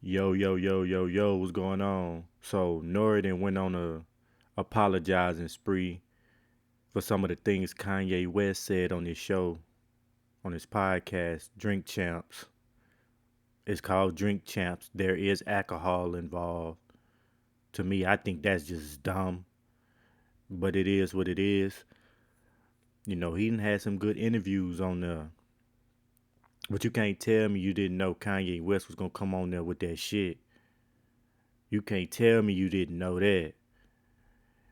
Yo, yo, yo, yo, yo, what's going on? So N.O.R.E then went on a apologizing spree for some of the things Kanye West said on his show, on his podcast, Drink Champs. It's called Drink Champs. There is alcohol involved. To me, I think that's just dumb, but it is what it is. He done had some good interviews on there. But you can't tell me you didn't know Kanye West was gonna come on there with that shit. You can't tell me you didn't know that.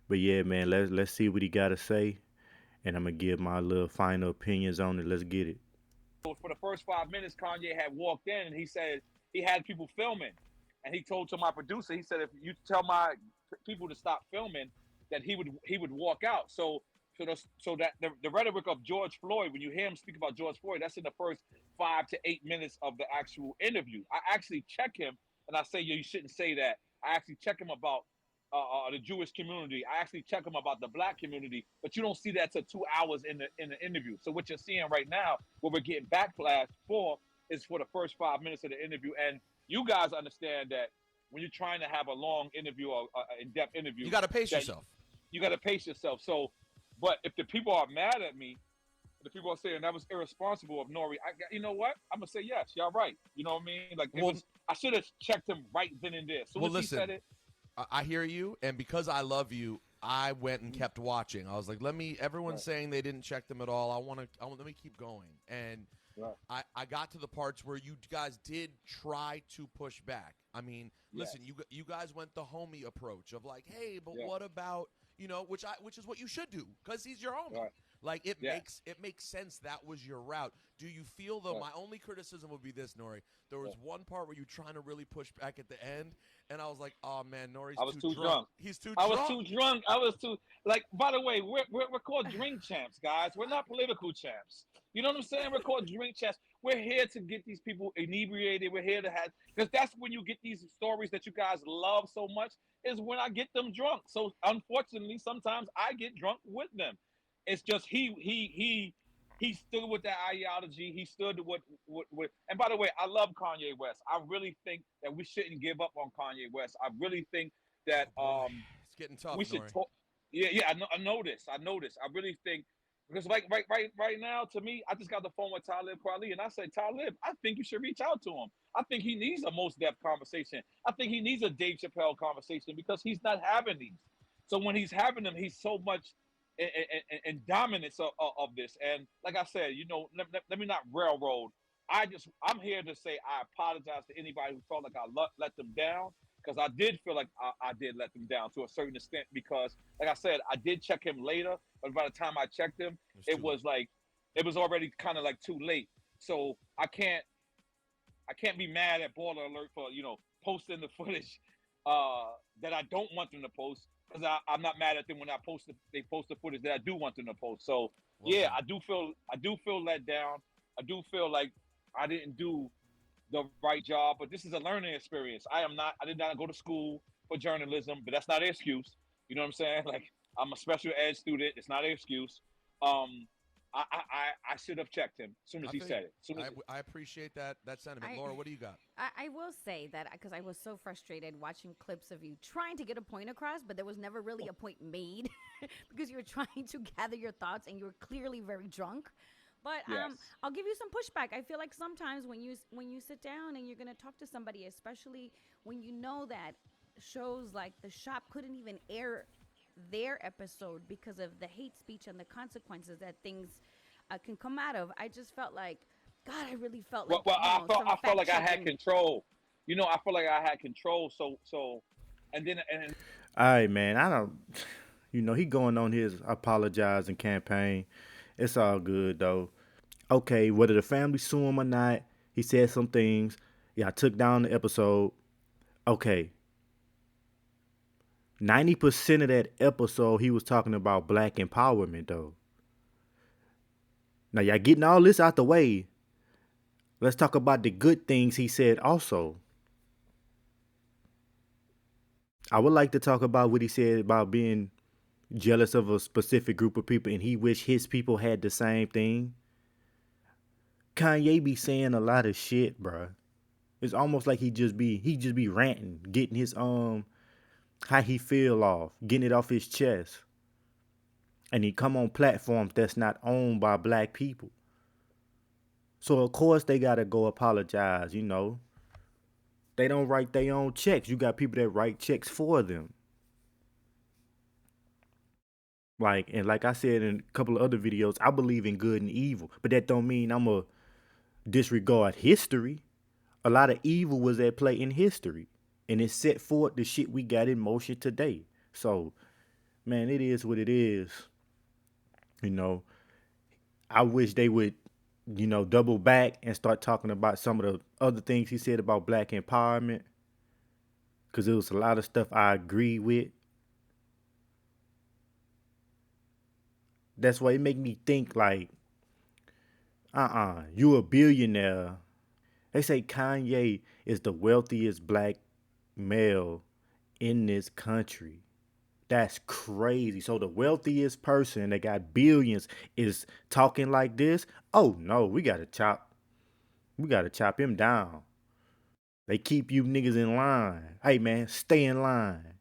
But yeah, man, let's see what he gotta say, and I'm gonna give my little final opinions on it. Let's get it. For the first 5 minutes, Kanye had walked in and he said he had people filming, and he told to my producer, he said, if you tell my people to stop filming, that he would walk out. So that the rhetoric of George Floyd, when you hear him speak about George Floyd, that's in the first 5 to 8 minutes of the actual interview. I actually check him and I say, you shouldn't say that. I actually check him about the Jewish community. I actually check him about the black community, but you don't see that till 2 hours in the interview. So what you're seeing right now, what we're getting backlash for, is for the first 5 minutes of the interview. And you guys understand that when you're trying to have a long interview or in-depth You interview, got to pace that yourself. you got to pace yourself. So, but if the people are mad at me, the people are saying that was irresponsible of N.O.R.E., you know what? I'm gonna say yes, y'all right. You know what I mean? Like it was. Well, I should have checked him right then and there. As soon well, as he said listen. it, I hear you, and because I love you, I went and kept watching. I was like, let me. Everyone's right, saying they didn't check them at all. I want to. Let me keep going. And right, I got to the parts where you guys did try to push back. I mean, listen, yes, you guys went the homie approach of like, hey, but yeah, what about which is what you should do because he's your homie. right, Like yeah, it makes sense that was your route. Do you feel though? right, My only criticism would be this, Nori. There was yeah. one part where you trying to really push back at the end, and I was like, oh man, Nori's I was too too drunk. drunk. He's too I was drunk. too drunk. I was too like. By the way, we're called drink champs, guys. We're not political champs. You know what I'm saying? We're called drink champs. We're here to get these people inebriated. We're here to have because that's when you get these stories that you guys love so much. Is when I get them drunk. So unfortunately, sometimes I get drunk with them. It's just he stood with that ideology. He stood with. And by the way, I love Kanye West. I really think that we shouldn't give up on Kanye West. I really think that Oh boy, it's getting tough, we should Nori. talk. Yeah, yeah, I know this. I know this. I really think because like right now, to me, I just got the phone with Talib Kweli, and I said, Talib, I think you should reach out to him. I think he needs a most depth conversation. I think he needs a Dave Chappelle conversation because he's not having these. So when he's having them, he's so much in dominance of this. And like I said, let me not railroad. I'm here to say I apologize to anybody who felt like I let them down because I did feel like I did let them down to a certain extent because, like I said, I did check him later, but by the time I checked him, It's it too late. was like it was already kind of like too late. So I can't be mad at Baller Alert for posting the footage that I don't want them to post because I'm not mad at them when they post the footage that I do want them to post. So Well yeah, said. I do feel let down. I do feel like I didn't do the right job, but this is a learning experience. I did not go to school for journalism, but that's not an excuse. You know what I'm saying? Like I'm a special ed student. It's not an excuse. Um, I should have checked him as soon as I he feel you. said it. As soon as I appreciate that sentiment, I, Laura. What do you got? I will say that because I was so frustrated watching clips of you trying to get a point across, but there was never really a point made because you were trying to gather your thoughts and you were clearly very drunk. But yes, I'll give you some pushback. I feel like sometimes when you sit down and you're gonna talk to somebody, especially when you know that shows like The Shop couldn't even air their episode because of the hate speech and the consequences that things can come out of. I just felt like, God, I really felt like well, some I felt fact like I had checking. control. I felt like I had control. And then and All right, man. I don't. He going on his apologizing campaign. It's all good though. Okay, whether the family sue him or not, he said some things. Yeah, I took down the episode. Okay, 90% of that episode he was talking about black empowerment though. Now y'all getting all this out the way. Let's talk about the good things he said also. I would like to talk about what he said about being jealous of a specific group of people and he wish his people had the same thing. Kanye be saying a lot of shit, bruh. It's almost like he just be ranting, getting his how he feel off, getting it off his chest. And he come on platforms that's not owned by black people. So of course they gotta go apologize, you know. They don't write their own checks. You got people that write checks for them. Like I said in a couple of other videos, I believe in good and evil, but that don't mean I'ma disregard history. A lot of evil was at play in history, and it set forth the shit we got in motion today. So, man, it is what it is. You know, I wish they would, double back and start talking about some of the other things he said about black empowerment, because there was a lot of stuff I agree with. That's why it make me think like, you a billionaire. They say Kanye is the wealthiest black male in this country. That's crazy. So the wealthiest person that got billions is talking like this. Oh no, we gotta chop him down. They keep you niggas in line. Hey man, stay in line.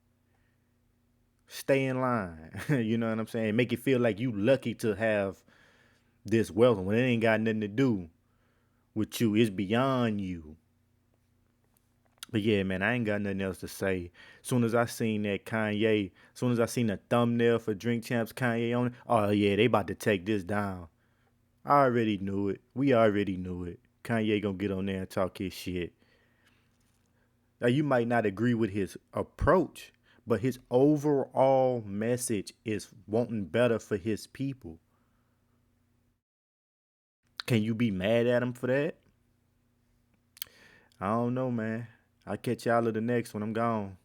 Stay in line. You know what I'm saying? Make it feel like you lucky to have this wealth when it ain't got nothing to do with you. It's beyond you. But yeah, man, I ain't got nothing else to say. Soon as I seen that Kanye, soon as I seen the thumbnail for Drink Champs Kanye on it, oh yeah, they about to take this down. I already knew it. We already knew it. Kanye gonna get on there and talk his shit. Now you might not agree with his approach, but his overall message is wanting better for his people. Can you be mad at him for that? I don't know, man. I'll catch y'all at the next one. I'm gone.